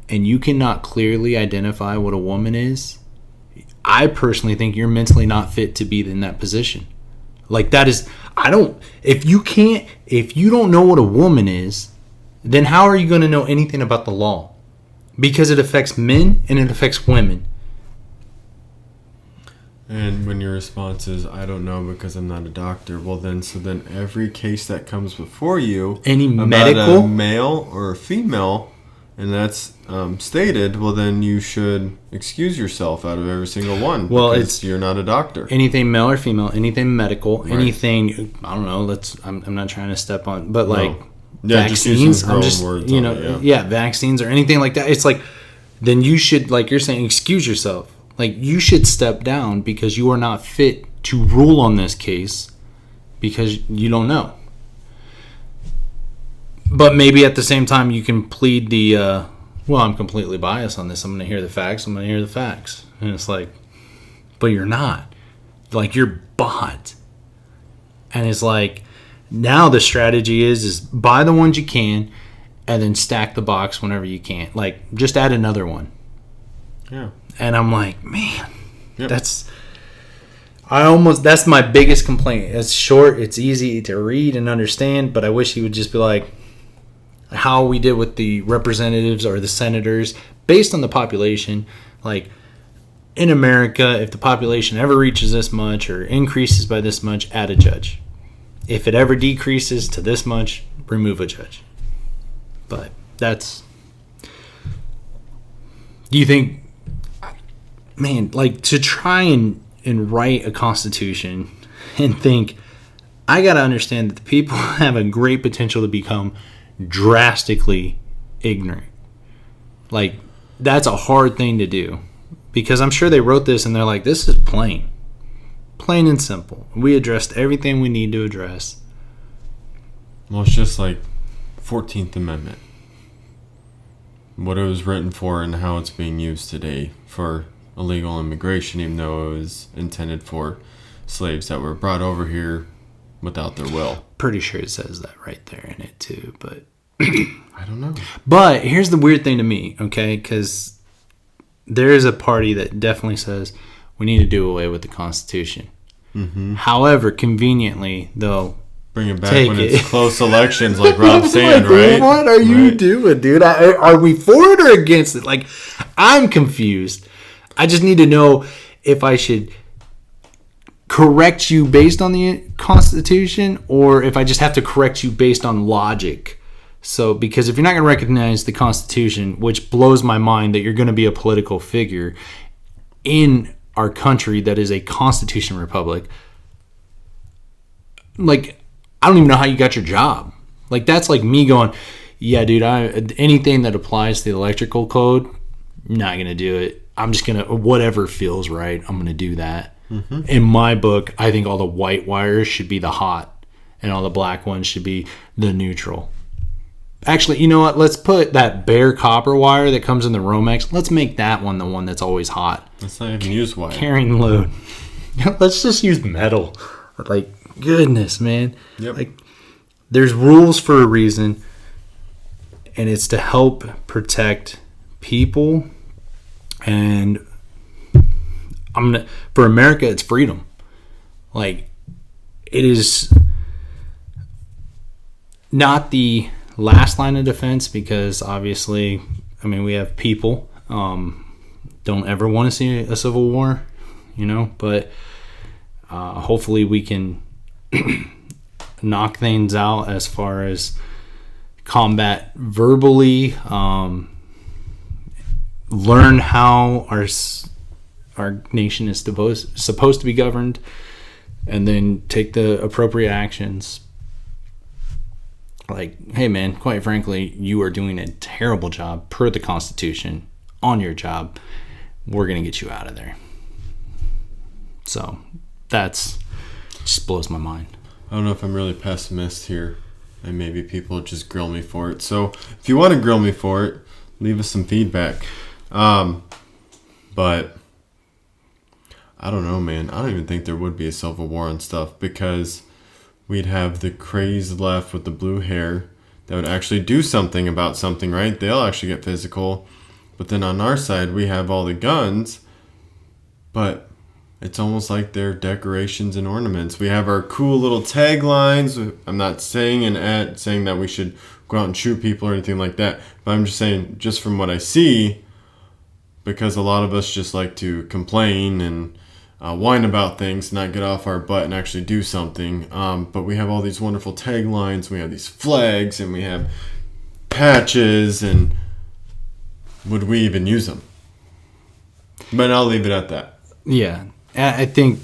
and you cannot clearly identify what a woman is, I personally think you're mentally not fit to be in that position. Like that is, if you don't know what a woman is, then how are you going to know anything about the law? Because it affects men and it affects women. And when your response is, I don't know because I'm not a doctor, well then every case that comes before you, any about medical, a male or a female, and that's stated, well then you should excuse yourself out of every single one. Well, because you're not a doctor. Anything male or female, anything medical, Right. anything, I don't know, I'm not trying to step on, but like Yeah, vaccines, I'm just words vaccines or anything like that. It's like, then you should, like you're saying, excuse yourself. Like, you should step down because you are not fit to rule on this case because you don't know. But maybe at the same time you can plead well, I'm completely biased on this. I'm going to hear the facts. And it's like, but you're not. Like, you're bought. And it's like, now the strategy is buy the ones you can and then stack the box whenever you can. Like, just add another one. Yeah. And I'm like, man, Yep. that's my biggest complaint. It's short, it's easy to read and understand, but I wish he would just be like how we did with the representatives or the senators based on the population. Like, in America, if the population ever reaches this much or increases by this much, add a judge. If it ever decreases to this much, remove a judge. But that's... Do you think... Man, like, to try and write a constitution and think, I got to understand that the people have a great potential to become drastically ignorant. Like, that's a hard thing to do. Because I'm sure they wrote this and they're like, this is plain. Plain and simple. We addressed everything we need to address. Well, it's just like 14th Amendment. What it was written for and how it's being used today for illegal immigration, even though it was intended for slaves that were brought over here without their will. Pretty sure it says that right there in it too, but I don't know. But here's the weird thing to me, okay? Because there is a party that definitely says we need to do away with the Constitution. Mm-hmm. However, conveniently, they'll bring it back take when it. it's close elections, like Rob's saying, Like, right? What are you doing, dude? Are we for it or against it? Like, I'm confused. I just need to know if I should correct you based on the Constitution or if I just have to correct you based on logic. So, because if you're not going to recognize the Constitution, which blows my mind that you're going to be a political figure in our country that is a Constitution republic, like, I don't even know how you got your job. Like, that's like me going, yeah, dude, anything that applies to the electrical code, not going to do it. I'm just going to, whatever feels right, I'm going to do that. Mm-hmm. In my book, I think all the white wires should be the hot and all the black ones should be the neutral. Actually, you know what? Let's put that bare copper wire that comes in the Romex. Let's make that one the one that's always hot. Let's not even use wire. Carrying load. Let's just use metal. Like, goodness, man. Yep. Like, there's rules for a reason, and it's to help protect people. And for America, it's freedom. Like, it is not the last line of defense because obviously, I mean, we have people. Don't ever want to see a civil war, but hopefully we can knock things out as far as combat verbally, learn how our nation is supposed to be governed, and then take the appropriate actions. Like, hey man, quite frankly, you are doing a terrible job per the Constitution on your job. We're going to get you out of there. So that's just blows my mind. I don't know if I'm really pessimist here, and maybe people just grill me for it. So if you want to grill me for it, leave us some feedback. But I don't know, man. I don't even think there would be a civil war and stuff, because we'd have the crazed left with the blue hair that would actually do something about something, right? They'll actually get physical. But then on our side, we have all the guns, but it's almost like they're decorations and ornaments. We have our cool little taglines. I'm not saying that we should go out and shoot people or anything like that, but I'm just saying, just from what I see, because a lot of us just like to complain and whine about things, not get off our butt and actually do something. But we have all these wonderful taglines. We have these flags, and we have patches, and would we even use them? But I'll leave it at that. Yeah. I think,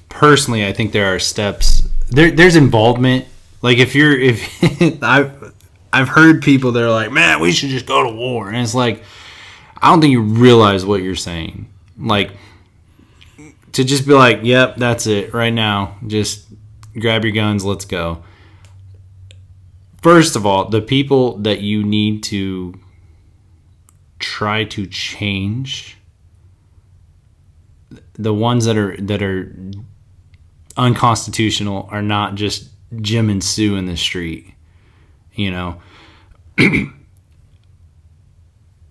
personally, I think there are steps. There's involvement. Like, I've heard people that are like, man, we should just go to war. And it's like, I don't think you realize what you're saying. Like, to just be like, yep, that's it right now. Just grab your guns, let's go. First of all, the people that you need to try to change, the ones that are unconstitutional, are not just Jim and Sue in the street, you know.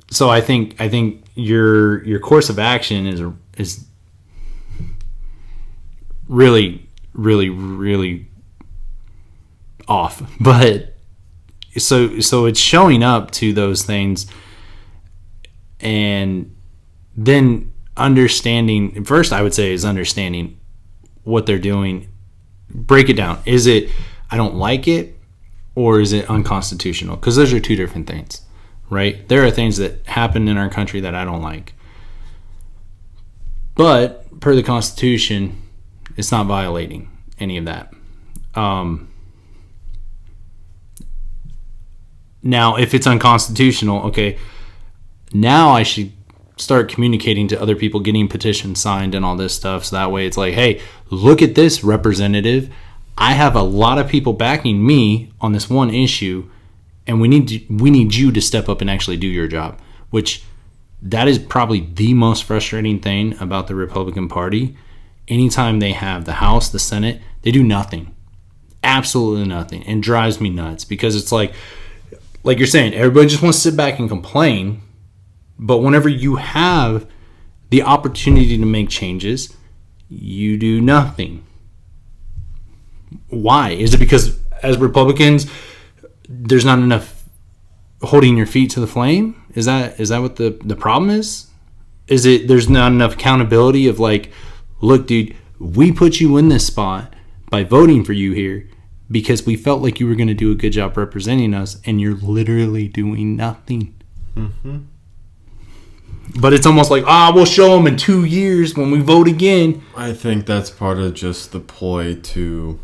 So I think your course of action is really, really, really off. But so it's showing up to those things, and then understanding. First, I would say, is understanding what they're doing. Break it down. Is it, I don't like it, or is it unconstitutional? Because those are two different things, right? There are things that happen in our country that I don't like, but per the Constitution, it's not violating any of that. Now, if it's unconstitutional, okay, now I should start communicating to other people, getting petitions signed and all this stuff, so that way it's like, hey, look at this, representative. I have a lot of people backing me on this one issue, and we need you to step up and actually do your job. Which, that is probably the most frustrating thing about the Republican Party. Anytime they have the House, the Senate, they do nothing. Absolutely nothing. And drives me nuts, because it's like you're saying, everybody just wants to sit back and complain. But whenever you have the opportunity to make changes, you do nothing. Why? Is it because, as Republicans, there's not enough holding your feet to the flame? Is that what the problem is? Is it there's not enough accountability of like, look, dude, we put you in this spot by voting for you here because we felt like you were going to do a good job representing us, and you're literally doing nothing. Mm-hmm. But it's almost like, we'll show them in 2 years when we vote again. I think that's part of just the ploy to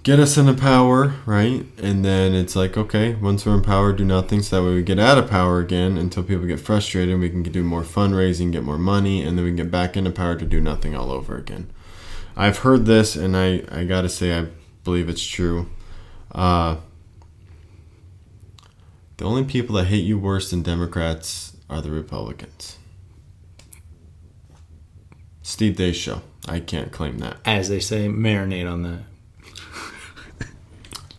get us into power, right? And then it's like, okay, once we're in power, do nothing, so that way we get out of power again until people get frustrated, and we can do more fundraising, get more money, and then we can get back into power to do nothing all over again. I've heard this, and I gotta say, I believe it's true. The only people that hate you worse than Democrats are the Republicans. Steve Day's show. I can't claim that. As they say, marinate on that.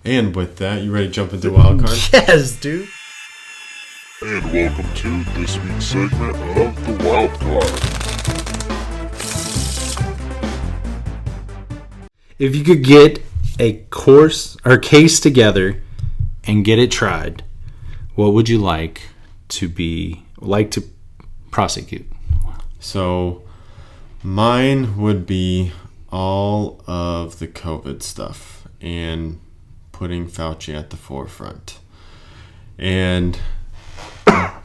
And with that, you ready to jump into wildcard? Yes, dude. And welcome to this week's segment of the wildcard. If you could get a course or case together and get it tried, what would you like to prosecute? So mine would be all of the COVID stuff and putting Fauci at the forefront, and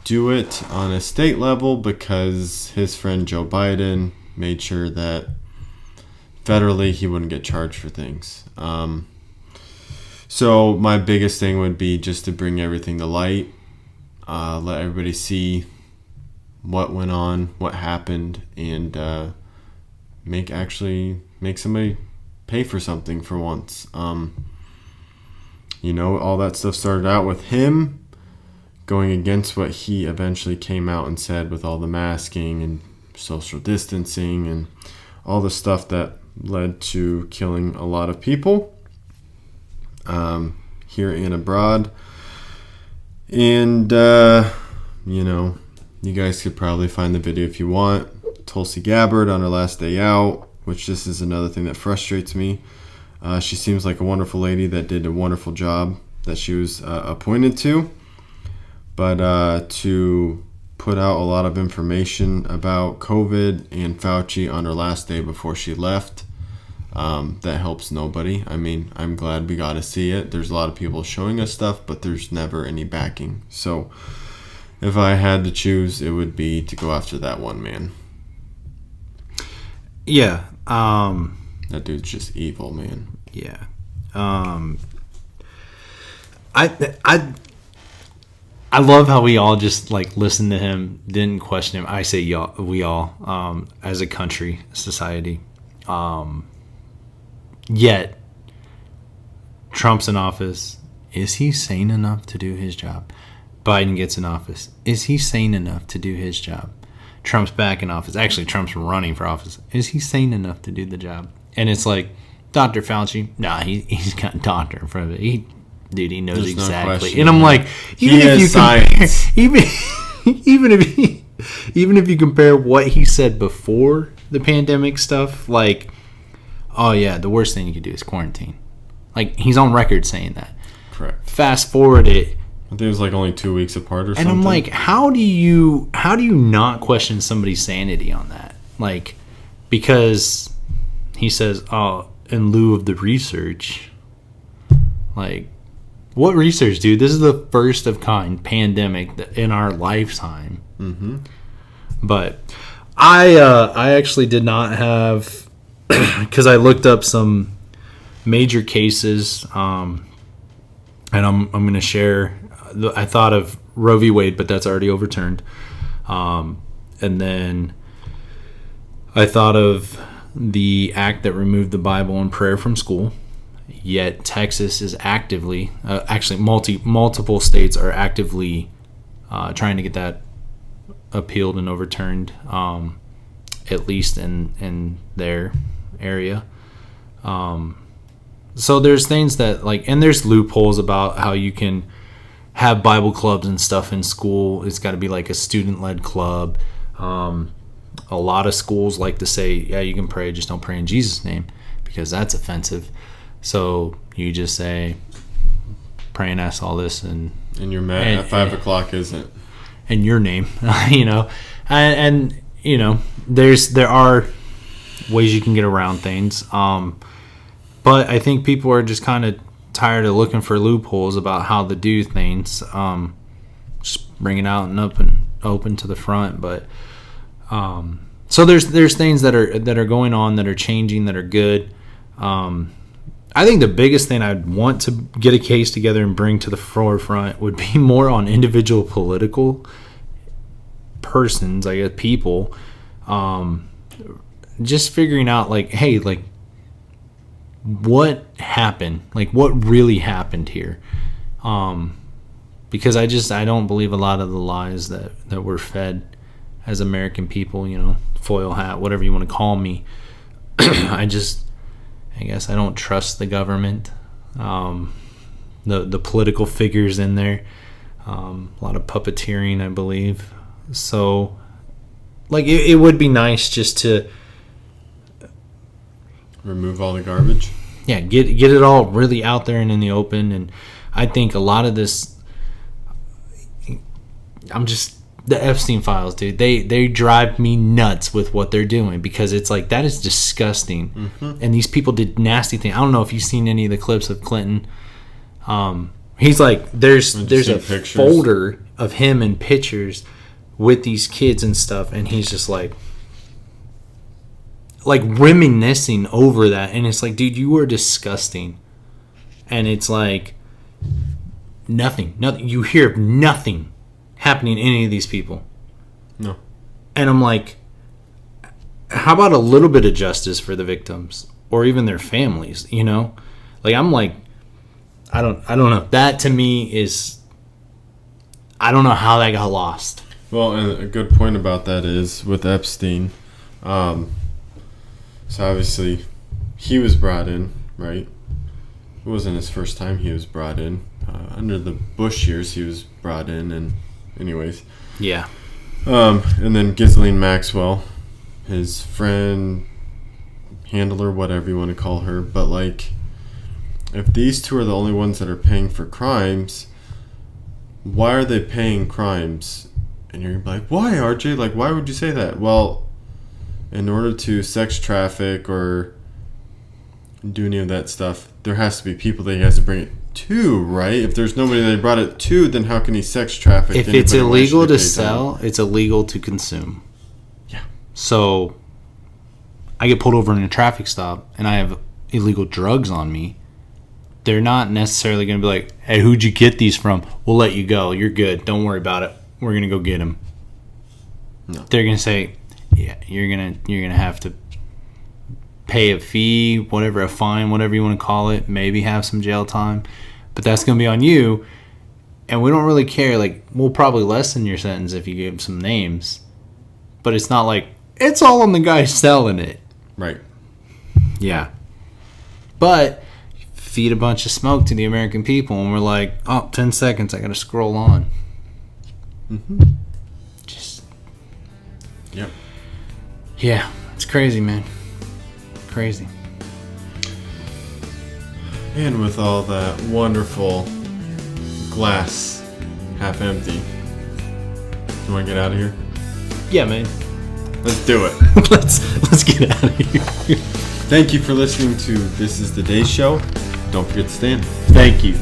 do it on a state level because his friend Joe Biden made sure that federally he wouldn't get charged for things. So my biggest thing would be just to bring everything to light, let everybody see what went on, what happened, and make somebody pay for something for once. All that stuff started out with him going against what he eventually came out and said with all the masking and social distancing and all the stuff that led to killing a lot of people here and abroad. And, you guys could probably find the video if you want. Tulsi Gabbard on her last day out, which this is another thing that frustrates me. She seems like a wonderful lady that did a wonderful job that she was appointed to. But to put out a lot of information about COVID and Fauci on her last day before she left, that helps nobody. I mean, I'm glad we got to see it. There's a lot of people showing us stuff, but there's never any backing. So if I had to choose, it would be to go after that one man. Yeah. That dude's just evil, man. Yeah. I love how we all just like listened to him, didn't question him. I say y'all, we all, as a country, society. Yet, Trump's in office. Is he sane enough to do his job? Biden gets in office. Is he sane enough to do his job? Trump's back in office. Actually, Trump's running for office. Is he sane enough to do the job? And it's like, Dr. Fauci, nah, he's got doctor in front of it. He knows There's exactly. No, and I'm like, even if you compare what he said before the pandemic stuff, like, oh yeah, the worst thing you could do is quarantine. Like, he's on record saying that. Correct. Fast forward it. I think it was like only 2 weeks apart or something. And I'm like, how do you not question somebody's sanity on that? Like, because he says, oh, in lieu of the research, like, what research, dude? This is the first of kind pandemic in our lifetime. Mm-hmm. But I actually did not have, because I looked up some major cases, and I'm going to share. I thought of Roe v. Wade, but that's already overturned. And then I thought of the act that removed the Bible and prayer from school. Yet Texas is actively, actually multiple states are actively trying to get that appealed and overturned, at least in their area. So there's things that and there's loopholes about how you can have Bible clubs and stuff in school. It's got to be like a student-led club. A lot of schools like to say, yeah, you can pray, just don't pray in Jesus' name, because that's offensive. So you just say, pray and ask all this, and you're mad at 5 o'clock, isn't? In your name, and there are ways you can get around things. But I think people are just kind of tired of looking for loopholes about how to do things. Just bring it out and open to the front. But so there's things that are going on, that are changing, that are good. I think the biggest thing I'd want to get a case together and bring to the forefront would be more on individual political persons, I guess, people, just figuring out hey, what happened, what really happened here, because I don't believe a lot of the lies that we're fed as American people, foil hat, whatever you want to call me. I guess I don't trust the government, the political figures in there, a lot of puppeteering, I believe. So, it would be nice just to remove all the garbage. Yeah, get it all really out there and in the open. And I think a lot of this, the Epstein files, dude, they drive me nuts with what they're doing, because it's that is disgusting. Mm-hmm. And these people did nasty things. I don't know if you've seen any of the clips of Clinton. He's there's a pictures. folder of him and pictures with these kids and stuff, and he's just reminiscing over that, and it's dude, you are disgusting. And it's nothing. You hear of nothing happening to any of these people. No. And I'm like, how about a little bit of justice for the victims or even their families, you know? Like, I'm like, I don't know. That to me is, I don't know how that got lost. Well, and a good point about that is with Epstein. So obviously, he was brought in, right? It wasn't his first time he was brought in. Under the Bush years, he was brought in, and anyways. Yeah. And then Ghislaine Maxwell, his friend, handler, whatever you want to call her. But, like, if these two are the only ones that are paying for crimes, why are they paying crimes? And you're like, why, RJ? Like, why would you say that? Well, in order to sex traffic or do any of that stuff, there has to be people that he has to bring it to, right? If there's nobody that he brought it to, then how can he sex traffic? If it's illegal to sell, it's illegal to consume. Yeah. So I get pulled over in a traffic stop and I have illegal drugs on me. They're not necessarily going to be like, hey, who'd you get these from? We'll let you go. You're good. Don't worry about it. We're going to go get them. No. They're going to say, yeah, you're gonna have to pay a fee, whatever, a fine, whatever you want to call it, maybe have some jail time, but that's going to be on you, and we don't really care. Like, we'll probably lessen your sentence if you give some names, but it's not like it's all on the guy selling it. Right. Yeah. But feed a bunch of smoke to the American people, and we're like, oh, 10 seconds, I gotta scroll on. Mm-hmm. Just... Yep. Yeah, it's crazy, man. Crazy. And with all that wonderful glass half empty, you want to get out of here? Yeah, man. Let's do it. let's get out of here. Thank you for listening to This Is the Day Show. Don't forget to stand. Thank you.